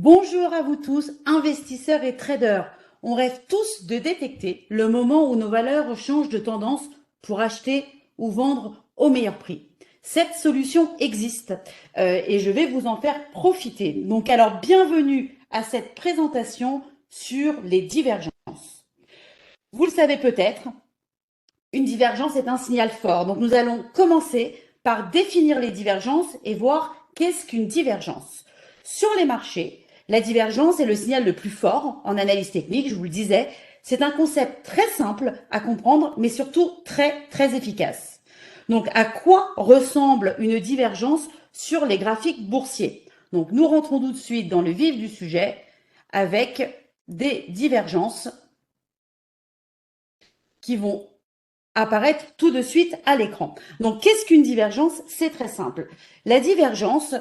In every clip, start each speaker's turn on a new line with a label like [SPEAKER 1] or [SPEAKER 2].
[SPEAKER 1] Bonjour à vous tous, investisseurs et traders. On rêve tous de détecter le moment où nos valeurs changent de tendance pour acheter ou vendre au meilleur prix. Cette solution existe et je vais vous en faire profiter. Donc alors bienvenue à cette présentation sur les divergences. Vous le savez peut-être, une divergence est un signal fort. Donc nous allons commencer par définir les divergences et voir qu'est-ce qu'une divergence. Sur les marchés, la divergence est le signal le plus fort en analyse technique, je vous le disais. C'est un concept très simple à comprendre, mais surtout très efficace. Donc à quoi ressemble une divergence sur les graphiques boursiers? Donc nous rentrons tout de suite dans le vif du sujet avec des divergences qui vont apparaître tout de suite à l'écran. Donc, qu'est-ce qu'une divergence? C'est très simple. La divergence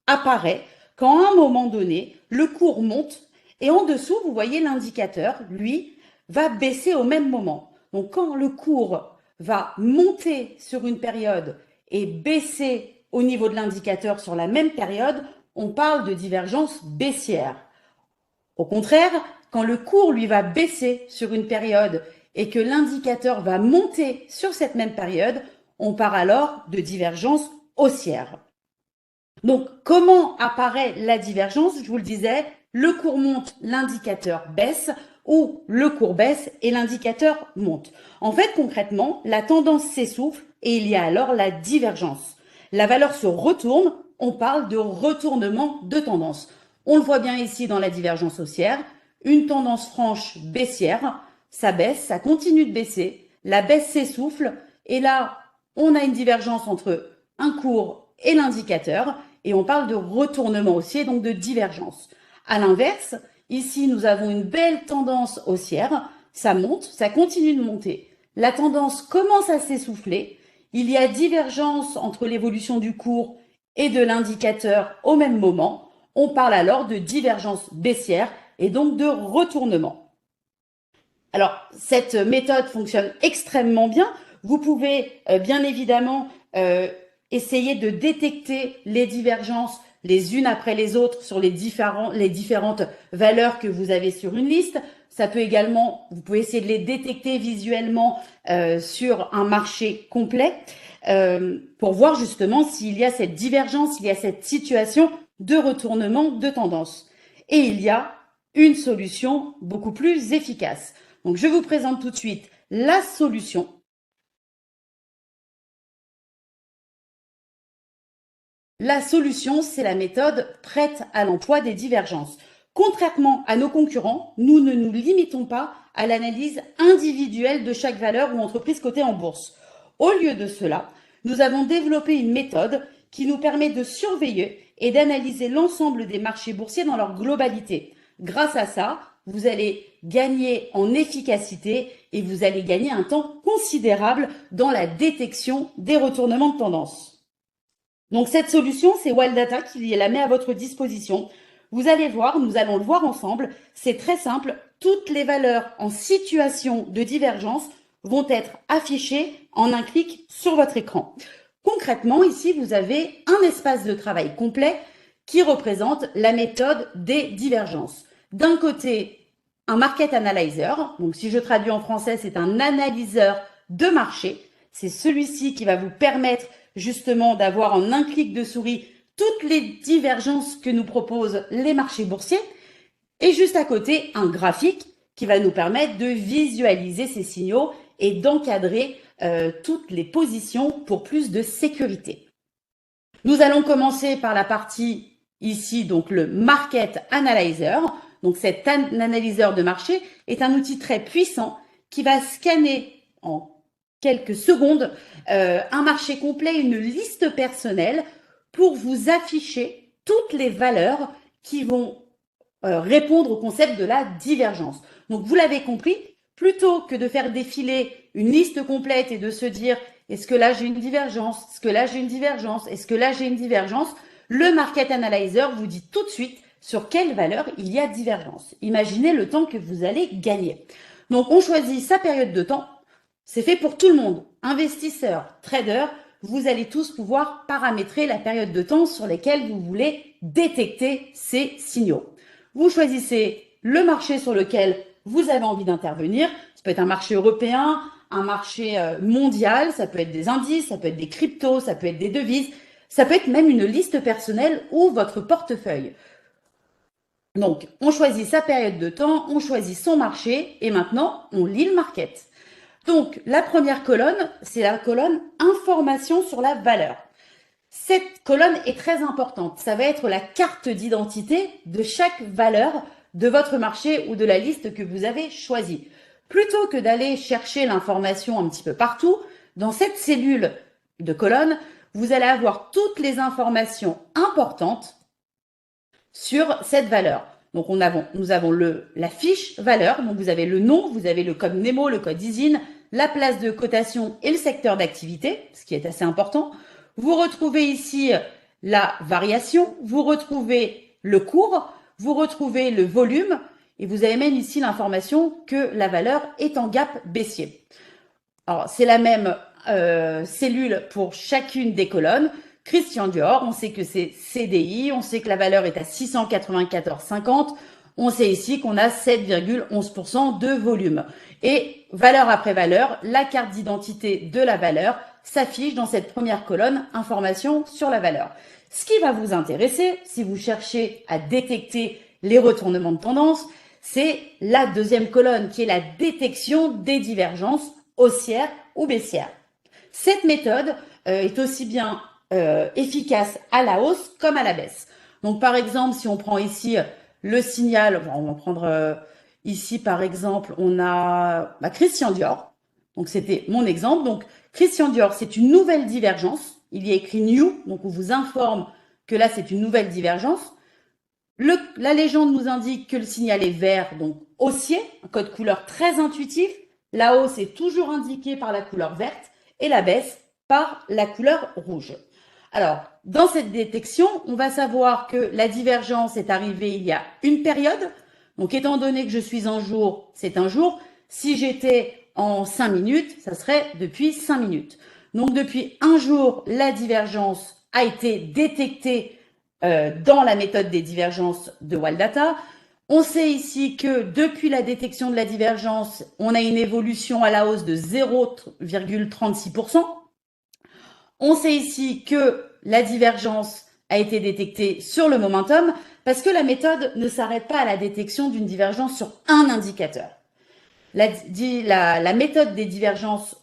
[SPEAKER 1] apparaît quand à un moment donné, le cours monte et en dessous, vous voyez l'indicateur, lui, va baisser au même moment. Donc, quand le cours va monter sur une période et baisser au niveau de l'indicateur sur la même période, on parle de divergence baissière. Au contraire, quand le cours lui va baisser sur une période et que l'indicateur va monter sur cette même période, on parle alors de divergence haussière. Donc, comment apparaît la divergence? Je vous le disais, le cours monte, l'indicateur baisse, ou le cours baisse et l'indicateur monte. En fait, concrètement, la tendance s'essouffle et il y a alors la divergence. La valeur se retourne, on parle de retournement de tendance. On le voit bien ici dans la divergence haussière, une tendance franche baissière, ça baisse, ça continue de baisser, la baisse s'essouffle, et là, on a une divergence entre un cours et l'indicateur, et on parle de retournement haussier, donc de divergence. À l'inverse, ici, nous avons une belle tendance haussière, ça monte, ça continue de monter. La tendance commence à s'essouffler, il y a divergence entre l'évolution du cours et de l'indicateur au même moment. On parle alors de divergence baissière et donc de retournement. Alors, cette méthode fonctionne extrêmement bien. Vous pouvez bien évidemment essayer de détecter les divergences les unes après les autres sur les différentes valeurs que vous avez sur une liste. Ça peut également, vous pouvez essayer de les détecter visuellement sur un marché complet pour voir justement s'il y a cette divergence, s'il y a cette situation de retournement de tendance. Et il y a une solution beaucoup plus efficace. Donc, je vous présente tout de suite la solution. La solution, c'est la méthode prête à l'emploi des divergences. Contrairement à nos concurrents, nous ne nous limitons pas à l'analyse individuelle de chaque valeur ou entreprise cotée en bourse. Au lieu de cela, nous avons développé une méthode qui nous permet de surveiller et d'analyser l'ensemble des marchés boursiers dans leur globalité. Grâce à ça, vous allez gagner en efficacité et vous allez gagner un temps considérable dans la détection des retournements de tendance. Donc cette solution, c'est Wild Data qui la met à votre disposition. Vous allez voir, nous allons le voir ensemble, c'est très simple, toutes les valeurs en situation de divergence vont être affichées en un clic sur votre écran. Concrètement, ici, vous avez un espace de travail complet qui représente la méthode des divergences. D'un côté, un market analyzer, donc si je traduis en français, c'est un analyseur de marché. C'est celui-ci qui va vous permettre justement d'avoir en un clic de souris toutes les divergences que nous proposent les marchés boursiers. Et juste à côté, un graphique qui va nous permettre de visualiser ces signaux et d'encadrer toutes les positions pour plus de sécurité. Nous allons commencer par la partie ici, donc le Market Analyzer. Donc cet analyseur de marché est un outil très puissant qui va scanner en quelques secondes un marché complet, une liste personnelle pour vous afficher toutes les valeurs qui vont répondre au concept de la divergence. Donc vous l'avez compris, plutôt que de faire défiler une liste complète et de se dire est-ce que là j'ai une divergence, est-ce que là j'ai une divergence, est-ce que là j'ai une divergence, le Market Analyzer vous dit tout de suite sur quelle valeur il y a divergence. Imaginez le temps que vous allez gagner. Donc on choisit sa période de temps, c'est fait pour tout le monde, investisseurs, traders, vous allez tous pouvoir paramétrer la période de temps sur laquelle vous voulez détecter ces signaux. Vous choisissez le marché sur lequel vous avez envie d'intervenir. Ça peut être un marché européen, un marché mondial, ça peut être des indices, ça peut être des cryptos, ça peut être des devises, ça peut être même une liste personnelle ou votre portefeuille. Donc, on choisit sa période de temps, on choisit son marché et maintenant, on lit le market. Donc, la première colonne, c'est la colonne information sur la valeur. Cette colonne est très importante. Ça va être la carte d'identité de chaque valeur de votre marché ou de la liste que vous avez choisie. Plutôt que d'aller chercher l'information un petit peu partout, dans cette cellule de colonne, vous allez avoir toutes les informations importantes sur cette valeur. Donc, nous avons la fiche valeur. Donc, vous avez le nom, vous avez le code NEMO, le code ISIN, la place de cotation et le secteur d'activité, ce qui est assez important. Vous retrouvez ici la variation, vous retrouvez le cours, vous retrouvez le volume et vous avez même ici l'information que la valeur est en gap baissier. Alors, c'est la même cellule pour chacune des colonnes. Christian Dior, on sait que c'est CDI, on sait que la valeur est à 694,50. On sait ici qu'on a 7,11% de volume. Et valeur après valeur, la carte d'identité de la valeur s'affiche dans cette première colonne, information sur la valeur. Ce qui va vous intéresser, si vous cherchez à détecter les retournements de tendance, c'est la deuxième colonne qui est la détection des divergences haussières ou baissières. Cette méthode est aussi bien efficace à la hausse comme à la baisse. Donc par exemple, si on prend ici le signal, on va prendre ici par exemple, on a Christian Dior. Donc c'était mon exemple. Donc Christian Dior, c'est une nouvelle divergence. Il y a écrit new, donc on vous informe que là c'est une nouvelle divergence. La légende nous indique que le signal est vert, donc haussier, un code couleur très intuitif. La hausse est toujours indiquée par la couleur verte et la baisse par la couleur rouge. Alors, dans cette détection, on va savoir que la divergence est arrivée il y a une période. Donc, étant donné que je suis un jour, c'est un jour. Si j'étais en 5 minutes, ça serait depuis 5 minutes. Donc, depuis un jour, la divergence a été détectée dans la méthode des divergences de Waldata. On sait ici que depuis la détection de la divergence, on a une évolution à la hausse de 0,36%. On sait ici que la divergence a été détectée sur le momentum parce que la méthode ne s'arrête pas à la détection d'une divergence sur un indicateur. La méthode des divergences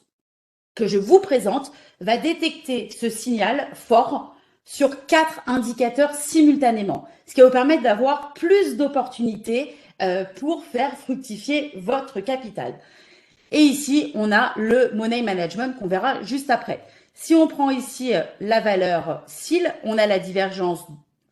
[SPEAKER 1] que je vous présente va détecter ce signal fort sur 4 indicateurs simultanément, ce qui va vous permettre d'avoir plus d'opportunités pour faire fructifier votre capital. Et ici, on a le money management qu'on verra juste après. Si on prend ici la valeur SIL, on a la divergence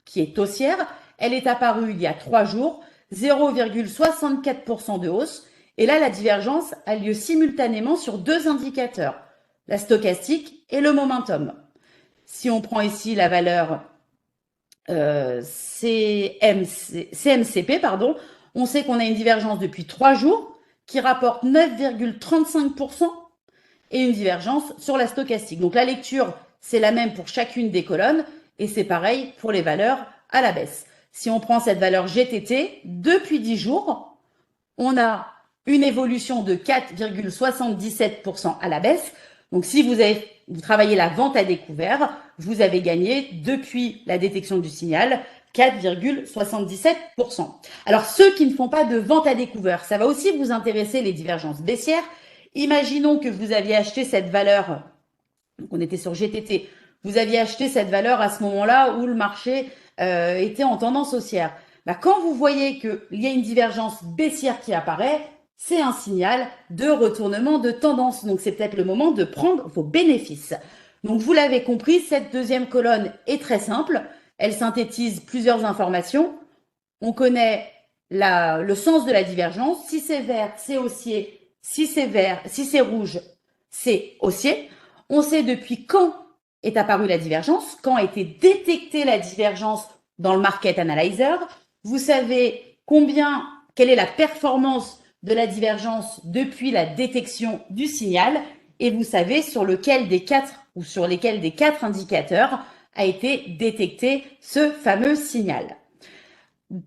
[SPEAKER 1] qui est haussière. Elle est apparue il y a 3 jours, 0,64% de hausse. Et là, la divergence a lieu simultanément sur 2 indicateurs, la stochastique et le momentum. Si on prend ici la valeur CMCP, on sait qu'on a une divergence depuis 3 jours qui rapporte 9,35% et une divergence sur la stochastique. Donc la lecture, c'est la même pour chacune des colonnes et c'est pareil pour les valeurs à la baisse. Si on prend cette valeur GTT, depuis 10 jours, on a une évolution de 4,77% à la baisse. Donc si vous travaillez la vente à découvert, vous avez gagné depuis la détection du signal 4,77%. Alors ceux qui ne font pas de vente à découvert, ça va aussi vous intéresser les divergences baissières. Imaginons que vous aviez acheté cette valeur, donc on était sur GTT, vous aviez acheté cette valeur à ce moment-là où le marché était en tendance haussière. Quand vous voyez qu'il y a une divergence baissière qui apparaît, c'est un signal de retournement de tendance. Donc, c'est peut-être le moment de prendre vos bénéfices. Donc, vous l'avez compris, cette deuxième colonne est très simple. Elle synthétise plusieurs informations. On connaît le sens de la divergence. Si c'est vert, c'est haussier. Si c'est vert, si c'est rouge, c'est haussier. On sait depuis quand est apparue la divergence, quand a été détectée la divergence dans le Market Analyzer. Vous savez quelle est la performance de la divergence depuis la détection du signal et vous savez sur lequel des 4 ou sur lesquels des 4 indicateurs a été détecté ce fameux signal.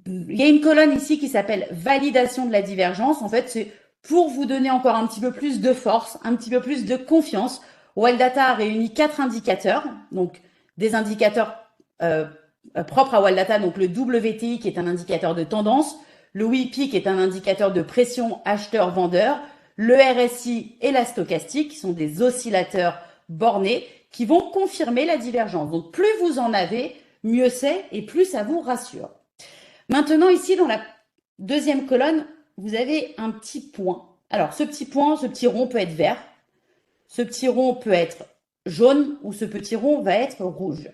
[SPEAKER 1] Il y a une colonne ici qui s'appelle validation de la divergence. En fait, c'est pour vous donner encore un petit peu plus de force, un petit peu plus de confiance. Wild Data a réuni 4 indicateurs, donc des indicateurs propres à Wild Data, donc le WTI qui est un indicateur de tendance, le WIPI qui est un indicateur de pression acheteur-vendeur, le RSI et la stochastique qui sont des oscillateurs bornés qui vont confirmer la divergence. Donc plus vous en avez, mieux c'est et plus ça vous rassure. Maintenant, ici, dans la deuxième colonne, vous avez un petit point. Alors, ce petit point, ce petit rond peut être vert, ce petit rond peut être jaune ou ce petit rond va être rouge.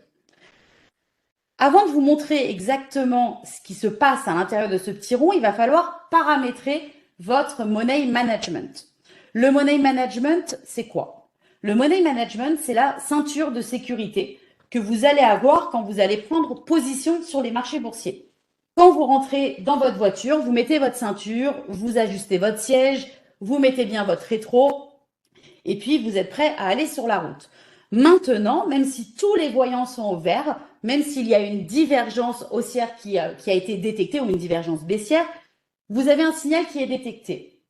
[SPEAKER 1] Avant de vous montrer exactement ce qui se passe à l'intérieur de ce petit rond, il va falloir paramétrer votre money management. Le money management, c'est quoi? Le money management, c'est la ceinture de sécurité que vous allez avoir quand vous allez prendre position sur les marchés boursiers. Quand vous rentrez dans votre voiture, vous mettez votre ceinture, vous ajustez votre siège, vous mettez bien votre rétro, et puis vous êtes prêt à aller sur la route. Maintenant, même si tous les voyants sont au vert, même s'il y a une divergence haussière qui a été détectée ou une divergence baissière, vous avez un signal qui est détecté.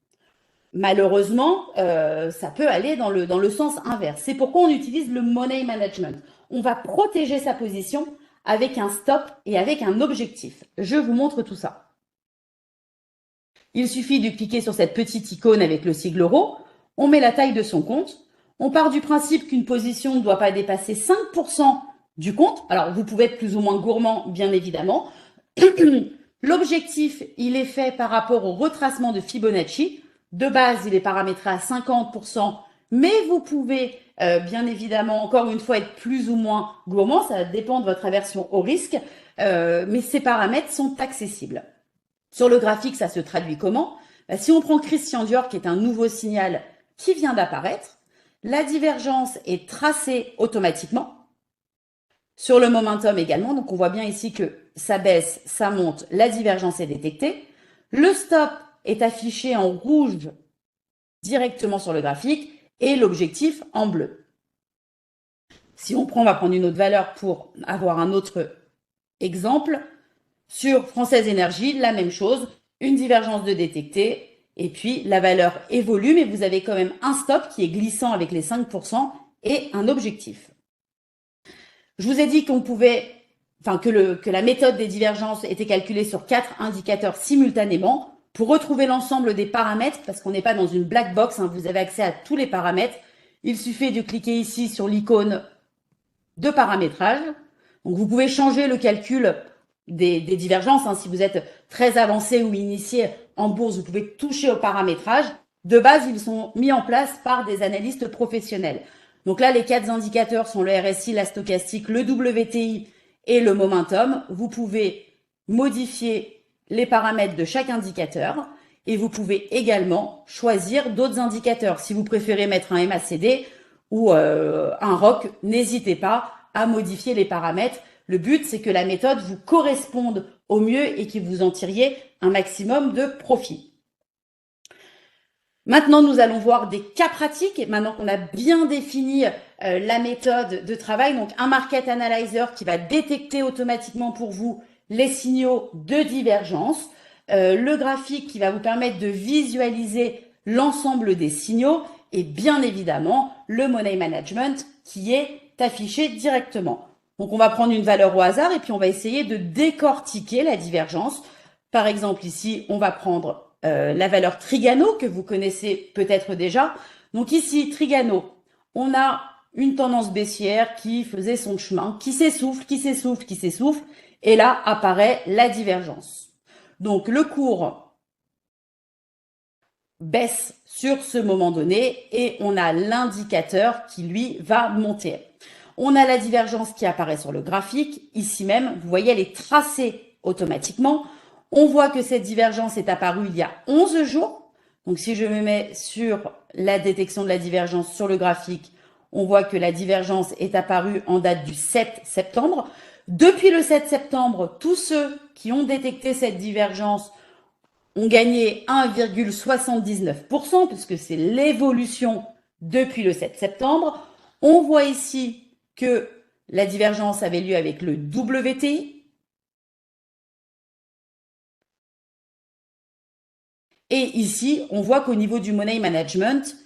[SPEAKER 1] Malheureusement, ça peut aller dans le sens inverse. C'est pourquoi on utilise le money management. On va protéger sa position avec un stop et avec un objectif. Je vous montre tout ça. Il suffit de cliquer sur cette petite icône avec le sigle euro. On met la taille de son compte. On part du principe qu'une position ne doit pas dépasser 5% du compte. Alors, vous pouvez être plus ou moins gourmand, bien évidemment. L'objectif, il est fait par rapport au retracement de Fibonacci. De base, il est paramétré à 50%, mais vous pouvez bien évidemment, encore une fois, être plus ou moins gourmand. Ça dépend de votre aversion au risque, mais ces paramètres sont accessibles. Sur le graphique, ça se traduit comment? Si on prend Christian Dior, qui est un nouveau signal qui vient d'apparaître, la divergence est tracée automatiquement. Sur le momentum également, donc on voit bien ici que ça baisse, ça monte, la divergence est détectée. Le stop est affiché en rouge directement sur le graphique et l'objectif en bleu. Si on va prendre une autre valeur pour avoir un autre exemple. Sur Française Énergie, la même chose, une divergence de détectée, et puis la valeur évolue, mais vous avez quand même un stop qui est glissant avec les 5% et un objectif. Je vous ai dit qu'on pouvait, que la méthode des divergences était calculée sur 4 indicateurs simultanément pour retrouver l'ensemble des paramètres, parce qu'on n'est pas dans une black box, vous avez accès à tous les paramètres. Il suffit de cliquer ici sur l'icône de paramétrage. Donc vous pouvez changer le calcul des divergences. Si vous êtes très avancé ou initié en bourse, vous pouvez toucher au paramétrage. De base, ils sont mis en place par des analystes professionnels. Donc là, les 4 indicateurs sont le RSI, la stochastique, le WTI et le momentum. Vous pouvez modifier les paramètres de chaque indicateur et vous pouvez également choisir d'autres indicateurs. Si vous préférez mettre un MACD ou un ROC, n'hésitez pas à modifier les paramètres. Le but, c'est que la méthode vous corresponde au mieux et que vous en tiriez un maximum de profit. Maintenant, nous allons voir des cas pratiques. Maintenant qu'on a bien défini la méthode de travail, donc un market analyzer qui va détecter automatiquement pour vous les signaux de divergence, le graphique qui va vous permettre de visualiser l'ensemble des signaux et bien évidemment le money management qui est affiché directement. Donc on va prendre une valeur au hasard et puis on va essayer de décortiquer la divergence. Par exemple ici, on va prendre la valeur Trigano que vous connaissez peut-être déjà. Donc ici, Trigano, on a une tendance baissière qui faisait son chemin, qui s'essouffle, qui s'essouffle, qui s'essouffle. Et là apparaît la divergence. Donc le cours baisse sur ce moment donné et on a l'indicateur qui lui va monter. On a la divergence qui apparaît sur le graphique. Ici même, vous voyez, elle est tracée automatiquement. On voit que cette divergence est apparue il y a 11 jours. Donc si je me mets sur la détection de la divergence sur le graphique, on voit que la divergence est apparue en date du 7 septembre. Depuis le 7 septembre, tous ceux qui ont détecté cette divergence ont gagné 1,79%, puisque c'est l'évolution depuis le 7 septembre. On voit ici que la divergence avait lieu avec le WTI. Et ici, on voit qu'au niveau du money management,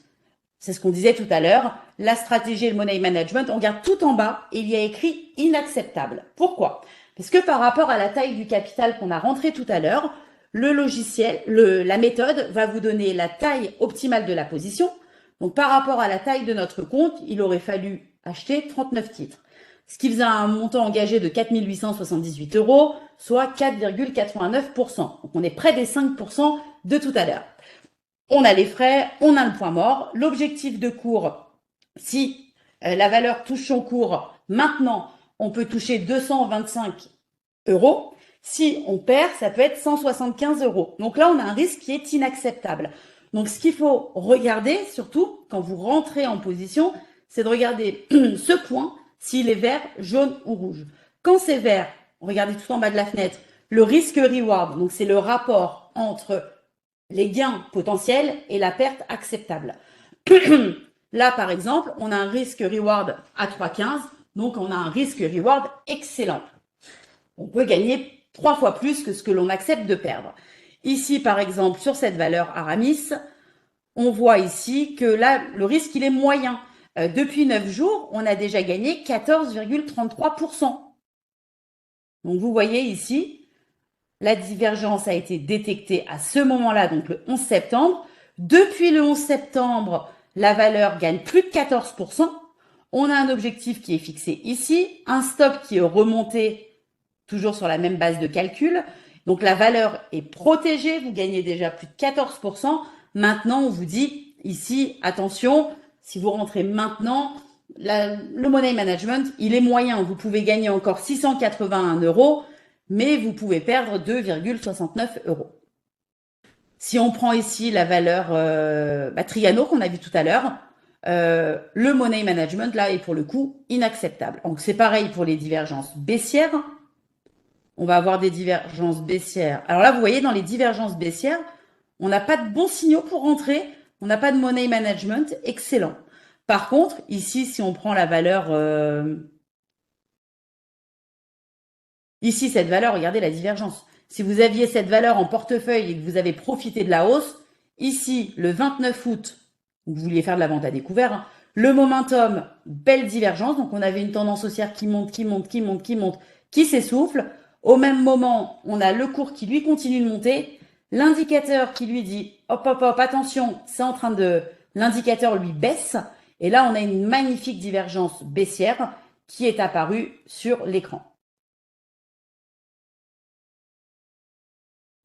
[SPEAKER 1] c'est ce qu'on disait tout à l'heure, la stratégie et le money management, on regarde tout en bas et il y a écrit inacceptable. Pourquoi? Parce que par rapport à la taille du capital qu'on a rentré tout à l'heure, le logiciel, la méthode va vous donner la taille optimale de la position. Donc par rapport à la taille de notre compte, il aurait fallu acheter 39 titres. Ce qui faisait un montant engagé de 4 878 €, soit 4,89%. Donc on est près des 5% de tout à l'heure. On a les frais, on a le point mort. L'objectif de cours, si la valeur touche son cours, maintenant, on peut toucher 225 €. Si on perd, ça peut être 175 €. Donc là, on a un risque qui est inacceptable. Donc ce qu'il faut regarder, surtout quand vous rentrez en position, c'est de regarder ce point, s'il est vert, jaune ou rouge. Quand c'est vert, regardez tout en bas de la fenêtre, le risque-reward, donc c'est le rapport entre les gains potentiels et la perte acceptable. Là, par exemple, on a un risque-reward à 3,15, donc on a un risque-reward excellent. On peut gagner 3 fois plus que ce que l'on accepte de perdre. Ici, par exemple, sur cette valeur Aramis, on voit ici que là, le risque, il est moyen. Depuis 9 jours, on a déjà gagné 14,33%. Donc, vous voyez ici, la divergence a été détectée à ce moment-là, donc le 11 septembre. Depuis le 11 septembre, la valeur gagne plus de 14%. On a un objectif qui est fixé ici, un stop qui est remonté toujours sur la même base de calcul. Donc la valeur est protégée, vous gagnez déjà plus de 14%. Maintenant, on vous dit ici, attention, si vous rentrez maintenant, le money management, il est moyen. Vous pouvez gagner encore 681 €, mais vous pouvez perdre 2,69 €. Si on prend ici la valeur Triano qu'on a vu tout à l'heure, le money management là est pour le coup inacceptable. Donc c'est pareil pour les divergences baissières. On va avoir des divergences baissières. Alors là, vous voyez, dans les divergences baissières, on n'a pas de bons signaux pour rentrer. On n'a pas de money management excellent. Par contre, ici, si on prend la valeur... ici, cette valeur, regardez la divergence. Si vous aviez cette valeur en portefeuille et que vous avez profité de la hausse, ici, le 29 août, vous vouliez faire de la vente à découvert, hein, le momentum, belle divergence. Donc, on avait une tendance haussière qui monte, qui monte, qui monte, qui monte, qui s'essouffle. Au même moment, on a le cours qui lui continue de monter, l'indicateur qui lui dit hop hop hop, attention, c'est en train de, l'indicateur lui baisse, et là on a une magnifique divergence baissière qui est apparue sur l'écran.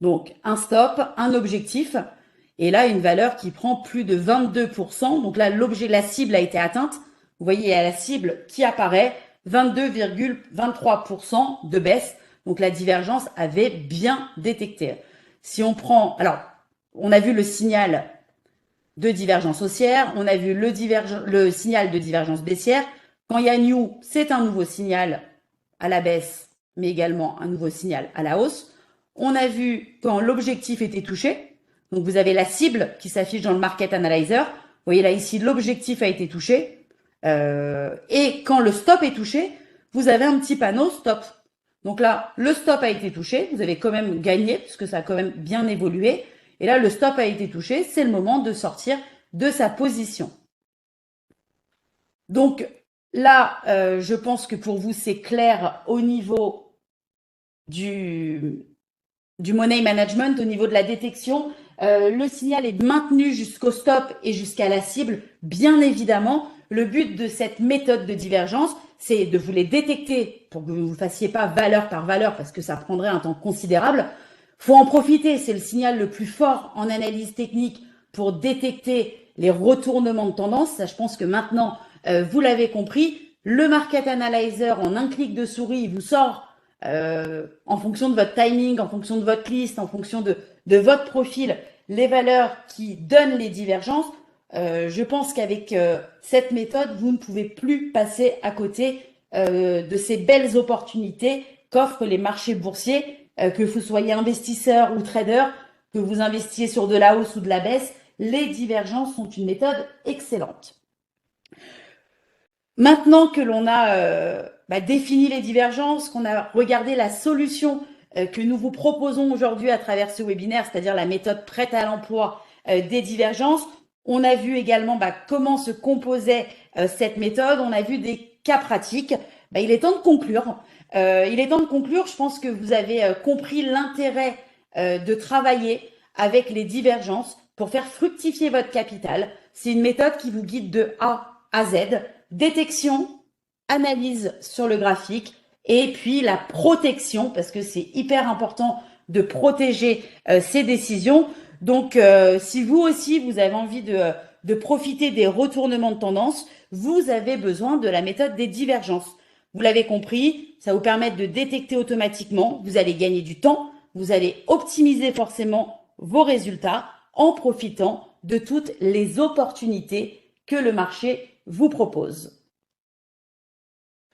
[SPEAKER 1] Donc un stop, un objectif, et là une valeur qui prend plus de 22%. Donc là la cible a été atteinte. Vous voyez, il y a la cible qui apparaît, 22,23% de baisse. Donc la divergence avait bien détecté. Si on prend, alors on a vu le signal de divergence haussière, on a vu le signal de divergence baissière. Quand il y a new, c'est un nouveau signal à la baisse, mais également un nouveau signal à la hausse. On a vu quand l'objectif était touché. Donc vous avez la cible qui s'affiche dans le Market Analyzer. Vous voyez là ici, l'objectif a été touché. Et quand le stop est touché, vous avez un petit panneau stop. Donc là, le stop a été touché, vous avez quand même gagné, puisque ça a quand même bien évolué. Et là, le stop a été touché, c'est le moment de sortir de sa position. Donc là, je pense que pour vous, c'est clair au niveau du money management, au niveau de la détection. Le signal est maintenu jusqu'au stop et jusqu'à la cible, bien évidemment. Le but de cette méthode de divergence, c'est de vous les détecter pour que vous ne fassiez pas valeur par valeur parce que ça prendrait un temps considérable. Faut en profiter, c'est le signal le plus fort en analyse technique pour détecter les retournements de tendance. Ça, je pense que maintenant, vous l'avez compris. Le Market Analyzer, en un clic de souris, il vous sort en fonction de votre timing, en fonction de votre liste, en fonction de votre profil, les valeurs qui donnent les divergences. Je pense qu'avec cette méthode, vous ne pouvez plus passer à côté de ces belles opportunités qu'offrent les marchés boursiers, que vous soyez investisseur ou trader, que vous investissiez sur de la hausse ou de la baisse. Les divergences sont une méthode excellente. Maintenant que l'on a défini les divergences, qu'on a regardé la solution que nous vous proposons aujourd'hui à travers ce webinaire, c'est-à-dire la méthode prête à l'emploi des divergences, on a vu également comment se composait cette méthode, on a vu des cas pratiques. Il est temps de conclure. Je pense que vous avez compris l'intérêt de travailler avec les divergences pour faire fructifier votre capital. C'est une méthode qui vous guide de A à Z. Détection, analyse sur le graphique et puis la protection, parce que c'est hyper important de protéger ces décisions. Donc, si vous aussi, vous avez envie de profiter des retournements de tendance, vous avez besoin de la méthode des divergences. Vous l'avez compris, ça vous permet de détecter automatiquement, vous allez gagner du temps, vous allez optimiser forcément vos résultats en profitant de toutes les opportunités que le marché vous propose.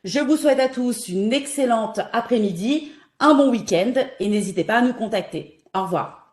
[SPEAKER 1] Je vous souhaite à tous une excellente après-midi, un bon week-end et n'hésitez pas à nous contacter. Au revoir.